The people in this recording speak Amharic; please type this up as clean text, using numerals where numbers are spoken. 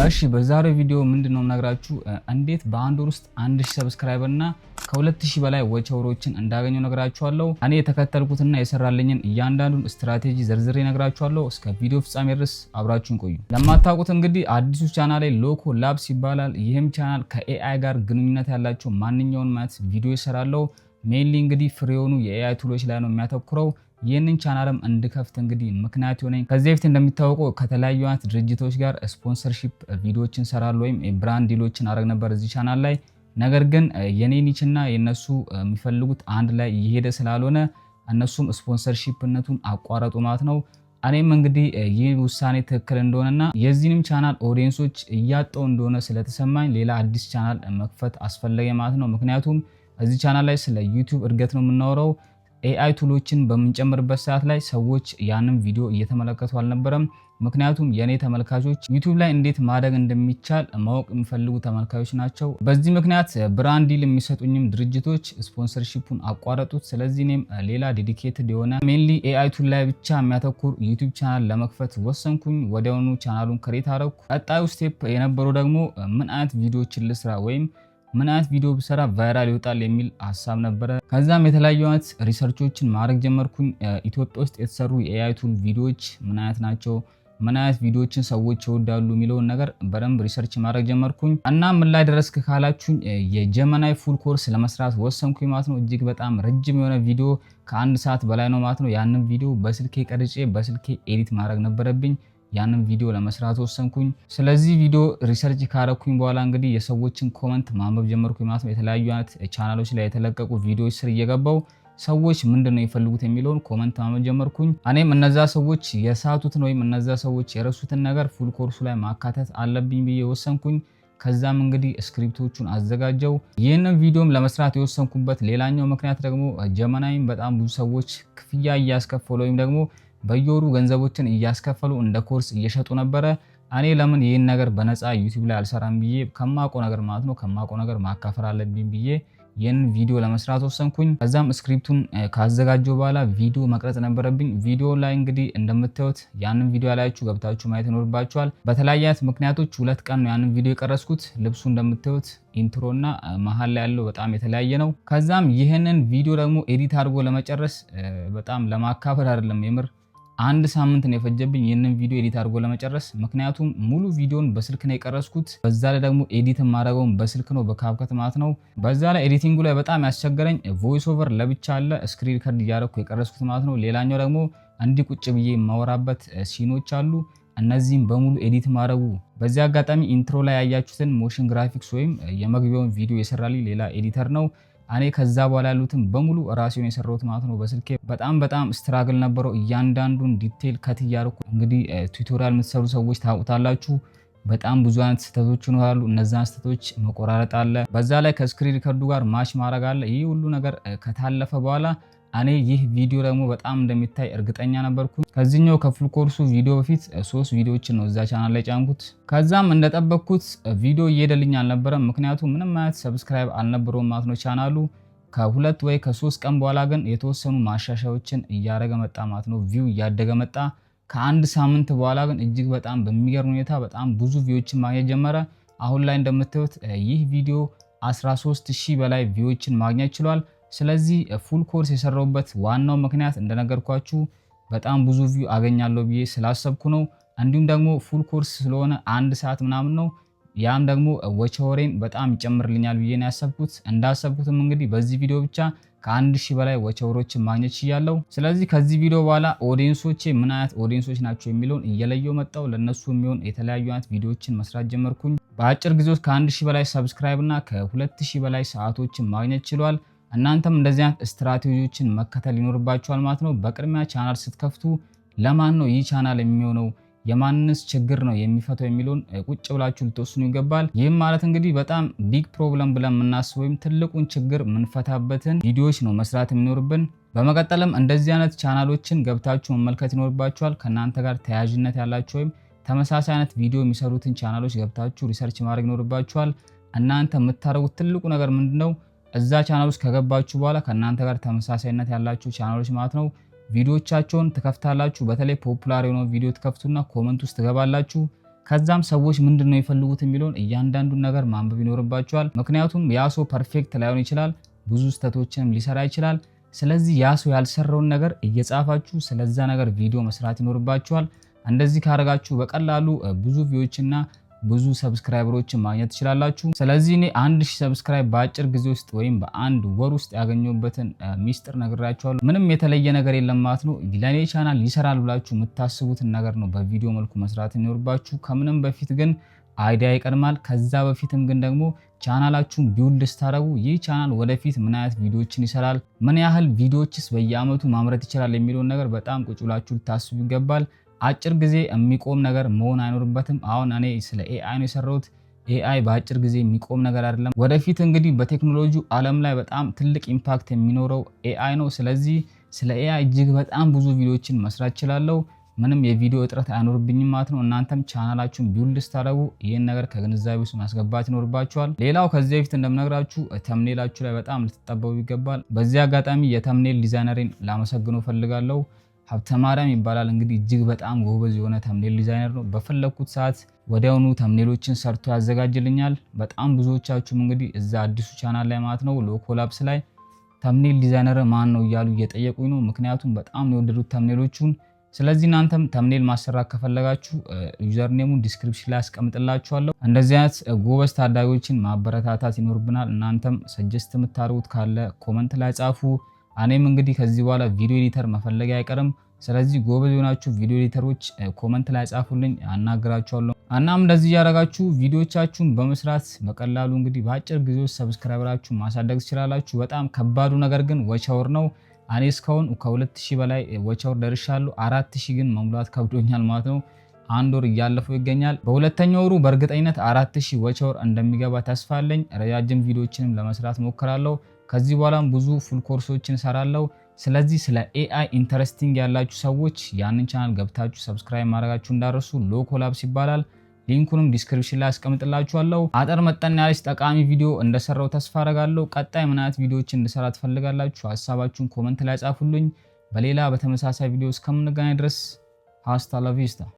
እሺ በዛሬው ቪዲዮ ምንድነው ነግራችሁ እንዴት በአንድ ወር ውስጥ 1000 ሰብስክራይበር እና ከ2000 በላይ ወቸውሮችን እንዳገኘው ነግራችኋለሁ። እኔ የተከተልኩትና የሰራልኝን እያንዳንዱን ስትራቴጂ ዘርዝሬ ነግራችኋለሁ። እስከ ቪዲዮ ፍጻሜ ድረስ አብራችሁን ቆዩ። ለማታውቁት እንግዲህ አዲሱ ቻናሌ ሎኮ ላብስ ይባላል። ይህም ቻናል ከኤአይ ጋር ግንኙነት ያላቸው ማንኛውንም ማለት ቪዲዮ ይሰራለሁ። ሜንሊ እንግዲህ ፍሪ የሆኑ የኤአይ ቱሎች ላይ ነው የሚያተኩረው። ይህንን ቻናልም እንድከፍት እንግዲህ ምክንያት ሆነኝ ከዚህ በፊት እንደሚታወቀው ከተለያዩ አይነት ድርጅቶች ጋር ስፖንሰርሺፕ ቪዲዮዎችን ሰራለሁ ወይም የብራንድ ዲሎችን አረግ ነበር እዚህ ቻናል ላይ። ነገር ግን የኔ ኒችና የነሱ የሚፈልጉት አንድ ላይ እየሄደ ስላልሆነ እነሱም ስፖንሰርሺፕነቱን አቋረጡ ማለት ነው። እኔም እንግዲህ ይህ ውሳኔ ትክክል እንደሆነና የዚህንም ቻናል ኦዲየንሶች እያጣው እንደሆነ ስለተሰማኝ ሌላ አዲስ ቻናል መክፈት አስፈለገ ማለት ነው። ምክንያቱም እዚህ ቻናል ላይ ስለ ዩቲዩብ እድገት ነው የምናወራው። ኤአይ ቱሎችን በምንጨምርበት ሰዓት ላይ ሰዎች ያንን ቪዲዮ እየተመለከቱ አልነበረም። ምክንያቱም የኔ ተመልካቾች ዩቲዩብ ላይ እንዴት ማደግ እንደሚቻል ማወቅ የሚፈልጉ ተመልካቾች ናቸው። በዚህ ምክንያት ብራንድ ዲል የሚሰጡኝም ድርጅቶች ስፖንሰርሺፑን አቋረጡት። ስለዚህ እኔም ሌላ ዴዲኬትድ የሆነ ሜንሊ ኤአይ ቱል ላይ ብቻ የሚያተኩር ዩቲዩብ ቻናል ለመክፈት ወሰንኩኝ። ወዲያውኑ ቻናሉን ክሬት አደረኩ። ቀጣዩ ስቴፕ የነበረው ደግሞ ምን አይነት ቪዲዮዎችን ልስራ ወይም ምን አይነት ቪዲዮ ብሰራ ቫይራል ይወጣል የሚል ሐሳብ ነበረ። ከዛም የተለያዩ አይነት ሪሰርቾችን ማድረግ ጀመርኩኝ። ኢትዮጵያ ውስጥ የተሰሩ የኤአይ ቱል ቪዲዮዎች ምን አይነት ናቸው፣ ምን አይነት ቪዲዮዎችን ሰዎች ይወዳሉ የሚለውን ነገር በደንብ ሪሰርች ማድረግ ጀመርኩኝ። እና ምን ላይ ደረስክ ካላችሁኝ የጀመናይ ፉል ኮርስ ለመስራት ወሰንኩኝ ማለት ነው። እጅግ በጣም ረጅም የሆነ ቪዲዮ ከ1 ሰዓት በላይ ነው ማለት ነው። ያንን ቪዲዮ በስልኬ ቀርጬ በስልኬ ኤዲት ማድረግ ነበረብኝ። ያንን ቪዲዮ ለመስራት ወሰንኩኝ። ስለዚህ ቪዲዮ ሪሰርች ካረኩኝ በኋላ እንግዲህ የሰዎችን ኮመንት ማንበብ ጀመርኩኝ ማለት ነው። የተለያዩ አይነት ቻናሎች ላይ የተለቀቁ ቪዲዮዎች ስር እየገባው ሰዎች ምንድነው የሚፈልጉት የሚለውን ኮመንት ማንበብ ጀመርኩኝ። እኔም እነዛ ሰዎች የሳቱትን ወይም እነዛ ሰዎች የረሱትን ነገር ፉል ኮርሱ ላይ ማካተት አለብኝ ብዬ ወሰንኩኝ። ከዛም እንግዲህ ስክሪፕቶቹን አዘጋጀው። ይህንን ቪዲዮም ለመስራት የወሰንኩበት ሌላኛው ምክንያት ደግሞ ጀመናይም በጣም ብዙ ሰዎች ክፍያ እያስከፈሉ ወይም ደግሞ በየወሩ ገንዘቦችን እያስከፈሉ እንደ ኮርስ እየሸጡ ነበረ። እኔ ለምን ይህን ነገር በነፃ ዩቲዩብ ላይ አልሰራም ብዬ ከማውቀው ነገር ማለት ነው ከማውቀው ነገር ማካፈል አለብኝ ብዬ ይህን ቪዲዮ ለመስራት ወሰንኩኝ። ከዛም ስክሪፕቱን ካዘጋጀው በኋላ ቪዲዮ መቅረጽ ነበረብኝ። ቪዲዮ ላይ እንግዲህ እንደምታዩት ያንን ቪዲዮ ያላችሁ ገብታችሁ ማየት ይኖርባችኋል። በተለያየ ምክንያቶች 2 ቀን ነው ያንን ቪዲዮ የቀረጽኩት። ልብሱ እንደምታዩት ኢንትሮና መሀል ላይ ያለው በጣም የተለያየ ነው። ከዛም ይህንን ቪዲዮ ደግሞ ኤዲት አድርጎ ለመጨረስ በጣም ለማካፈል አይደለም የምር 1 ሳምንት ነው የፈጀብኝ ይህንን ቪዲዮ ኤዲት አድርጎ ለመጨረስ። ምክንያቱም ሙሉ ቪዲዮን በስልክ ነው የቀረጽኩት። በዛ ላይ ደግሞ ኤዲት ማድረገውን በስልክ ነው በካፕከት ማለት ነው። በዛ ላይ ኤዲቲንጉ ላይ በጣም ያስቸገረኝ ቮይስ ኦቨር ለብቻ አለ፣ ስክሪን ሪከርድ እያደረኩ የቀረጽኩት ማለት ነው። ሌላኛው ደግሞ እንዲህ ቁጭ ብዬ የማወራበት ሲኖች አሉ። እነዚህም በሙሉ ኤዲት ማድረጉ። በዚህ አጋጣሚ ኢንትሮ ላይ ያያችሁትን ሞሽን ግራፊክስ ወይም የመግቢያውን ቪዲዮ የሰራልኝ ሌላ ኤዲተር ነው። እኔ ከዛ በኋላ ያሉትን በሙሉ ራሴን የሰራሁት ማለት ነው በስልኬ። በጣም ስትራግል ነበረው። እያንዳንዱን ዲቴል ከት እያደረኩ እንግዲህ ቱቶሪያል የምትሰሩ ሰዎች ታውቁታላችሁ። በጣም ብዙ አይነት ስህተቶች ይኖራሉ። እነዛን ስህተቶች መቆራረጥ አለ። በዛ ላይ ከስክሪን ሪከርዱ ጋር ማች ማድረግ አለ። ይህ ሁሉ ነገር ከታለፈ በኋላ እኔ ይህ ቪዲዮ ደግሞ በጣም እንደሚታይ እርግጠኛ ነበርኩ። ከዚህኛው ከፉል ኮርሱ ቪዲዮ በፊት 3 ቪዲዮዎችን ነው እዛ ቻናል ላይ ጫንኩት። ከዛም እንደጠበቅኩት ቪዲዮ እየሄደልኝ አልነበረም። ምክንያቱም ምንም አይነት ሰብስክራይብ አልነበረውም ማለት ነው ቻናሉ። ከ2 ወይ ከ3 ቀን በኋላ ግን የተወሰኑ ማሻሻያዎችን እያደረገ መጣ ማለት ነው። ቪው እያደገ መጣ። ከ1 ሳምንት በኋላ ግን እጅግ በጣም በሚገርም ሁኔታ በጣም ብዙ ቪዎችን ማግኘት ጀመረ። አሁን ላይ እንደምታዩት ይህ ቪዲዮ 13000 በላይ ቪዎችን ማግኘት ችሏል። ስለዚህ ፉል ኮርስ የሰራውበት ዋናው ምክንያት እንደነገርኳችሁ በጣም ብዙ ቪው አገኛለሁ ብዬ ስላሰብኩ ነው። እንዲሁም ደግሞ ፉል ኮርስ ስለሆነ 1 ሰዓት ምናምን ነው። ያም ደግሞ ወቸወሬን በጣም ይጨምርልኛል ብዬ ነው ያሰብኩት። እንዳሰብኩትም እንግዲህ በዚህ ቪዲዮ ብቻ ከ1000 በላይ ወቸወሮችን ማግኘት ችያለሁ። ስለዚህ ከዚህ ቪዲዮ በኋላ ኦዲየንሶቼ ምን አይነት ኦዲየንሶች ናቸው የሚለውን እየለየው መጣው። ለነሱ የሚሆን የተለያዩ አይነት ቪዲዮዎችን መስራት ጀመርኩኝ። በአጭር ጊዜ ውስጥ ከ1000 በላይ ሰብስክራይብ እና ከ2000 በላይ ሰዓቶችን ማግኘት ችሏል። እናንተም እንደዚህ አይነት ስትራቴጂዎችን መከተል ይኖርባችኋል ማለት ነው። በቅድሚያ ቻናል ስትከፍቱ ለማን ነው ይህ ቻናል የሚሆነው፣ የማንስ ችግር ነው የሚፈታው የሚለውን ቁጭ ብላችሁ ልትወስኑ ይገባል። ይህም ማለት እንግዲህ በጣም ቢግ ፕሮብለም ብለን የምናስበው ወይም ትልቁን ችግር የምንፈታበትን ቪዲዮዎች ነው መስራት የሚኖርብን። በመቀጠልም እንደዚህ አይነት ቻናሎችን ገብታችሁ መመልከት ይኖርባችኋል። ከእናንተ ጋር ተያያዥነት ያላችሁ ወይም ተመሳሳይ አይነት ቪዲዮ የሚሰሩትን ቻናሎች ገብታችሁ ሪሰርች ማድረግ ይኖርባችኋል። እናንተ የምታደርጉት ትልቁ ነገር ምንድነው? እዛ ቻናል ውስጥ ከገባችሁ በኋላ ከእናንተ ጋር ተመሳሳይነት ያላችሁ ቻናሎች ማለት ነው ቪዲዮቻቸውን ትከፍታላችሁ። በተለይ ፖፑላር የሆነ ቪዲዮ ትከፍቱና ኮመንት ውስጥ ትገባላችሁ። ከዛም ሰዎች ምንድነው የሚፈልጉት የሚለውን እያንዳንዱን ነገር ማንበብ ይኖርባችኋል። ምክንያቱም ያ ሰው ፐርፌክት ላይሆን ይችላል፣ ብዙ ስህተቶችንም ሊሰራ ይችላል። ስለዚህ ያ ሰው ያልሰራውን ነገር እየጻፋችሁ ስለዛ ነገር ቪዲዮ መስራት ይኖርባችኋል። እንደዚህ ካደረጋችሁ በቀላሉ ብዙ ቪዎችና ብዙ ሰብስክራይበሮችን ማግኘት ትችላላችሁ። ስለዚህ እኔ 1000 ሰብስክራይብ በአጭር ጊዜ ውስጥ ወይም በአንድ ወር ውስጥ ያገኘሁበትን ሚስጥር ነግራችኋለሁ። ምንም የተለየ ነገር የለም ማለት ነው። ለኔ ቻናል ይሰራል ብላችሁ የምታስቡትን ነገር ነው በቪዲዮ መልኩ መስራት ይኖርባችሁ። ከምንም በፊት ግን አይዲያ ይቀድማል። ከዛ በፊትም ግን ደግሞ ቻናላችሁን ቢውልድ ስታደርጉ ይህ ቻናል ወደፊት ምን አይነት ቪዲዮዎችን ይሰራል፣ ምን ያህል ቪዲዮዎችስ በየአመቱ ማምረት ይችላል የሚለውን ነገር በጣም ቁጭ ብላችሁ ልታስቡ ይገባል። አጭር ጊዜ የሚቆም ነገር መሆን አይኖርበትም። አሁን እኔ ስለ ኤአይ ነው የሰራሁት። ኤአይ በአጭር ጊዜ የሚቆም ነገር አይደለም። ወደፊት እንግዲህ በቴክኖሎጂ ዓለም ላይ በጣም ትልቅ ኢምፓክት የሚኖረው ኤአይ ነው። ስለዚህ ስለ ኤአይ እጅግ በጣም ብዙ ቪዲዮዎችን መስራት እችላለሁ። ምንም የቪዲዮ እጥረት አይኖርብኝም ማለት ነው። እናንተም ቻናላችሁን ቢውልድ ስታደርጉ ይህን ነገር ከግንዛቤ ውስጥ ማስገባት ይኖርባችኋል። ሌላው ከዚህ በፊት እንደምነግራችሁ ተምኔላችሁ ላይ በጣም ልትጠበቡ ይገባል። በዚህ አጋጣሚ የተምኔል ዲዛይነሬን ላመሰግነው ፈልጋለሁ። ሀብተማርያም ይባላል። እንግዲህ እጅግ በጣም ጎበዝ የሆነ ተምኔል ዲዛይነር ነው። በፈለኩት ሰዓት ወዲያውኑ ተምኔሎችን ሰርቶ ያዘጋጅልኛል። በጣም ብዙዎቻችሁም እንግዲህ እዛ አዲሱ ቻናል ላይ ማለት ነው ሎኮላፕስ ላይ ተምኔል ዲዛይነር ማን ነው እያሉ እየጠየቁኝ ነው። ምክንያቱም በጣም ነው የወደዱት ተምኔሎቹን። ስለዚህ እናንተም ተምኔል ማሰራት ከፈለጋችሁ ዩዘር ኔሙን ዲስክሪፕሽን ላይ አስቀምጥላችኋለሁ። እንደዚህ አይነት ጎበዝ ታዳጊዎችን ማበረታታት ይኖርብናል። እናንተም ሰጀስት የምታደርጉት ካለ ኮመንት ላይ ጻፉ። እኔም እንግዲህ ከዚህ በኋላ ቪዲዮ ኤዲተር መፈለግ አይቀርም። ስለዚህ ጎበዝ የሆናችሁ ቪዲዮ ኤዲተሮች ኮመንት ላይ ጻፉልኝ፣ አናግራችኋለሁ። እናም እንደዚህ ያደረጋችሁ ቪዲዮቻችሁን በመስራት በቀላሉ እንግዲህ በአጭር ጊዜ ውስጥ ሰብስክራይበራችሁን ማሳደግ ትችላላችሁ። በጣም ከባዱ ነገር ግን ዋች አወር ነው። እኔ እስካሁን ከ2000 በላይ ዋች አወር ደርሻለሁ። 4000 ግን መሙላት ከብዶኛል ማለት ነው። አንድ ወር እያለፈው ይገኛል። በሁለተኛው ወሩ በእርግጠኝነት 4000 ዋች አወር እንደሚገባ ተስፋ አለኝ። ረጃጅም ቪዲዮዎችንም ለመስራት ሞክራለሁ። ከዚህ በኋላም ብዙ ፉል ኮርሶችን እሰራለሁ። ስለዚህ ስለ ኤአይ ኢንተረስቲንግ ያላችሁ ሰዎች ያንን ቻናል ገብታችሁ ሰብስክራይብ ማድረጋችሁ እንዳረሱ። ሎኮላፕስ ይባላል። ሊንኩንም ዲስክሪፕሽን ላይ አስቀምጥላችኋለሁ። አጠር መጠን ያለች ጠቃሚ ቪዲዮ እንደሰራው ተስፋ አደርጋለሁ። ቀጣይ ምን አይነት ቪዲዮዎችን እንድሰራ ትፈልጋላችሁ? ሀሳባችሁን ኮመንት ላይ ጻፉልኝ። በሌላ በተመሳሳይ ቪዲዮ እስከምንገናኝ ድረስ ሃስታ ላ ቪስታ።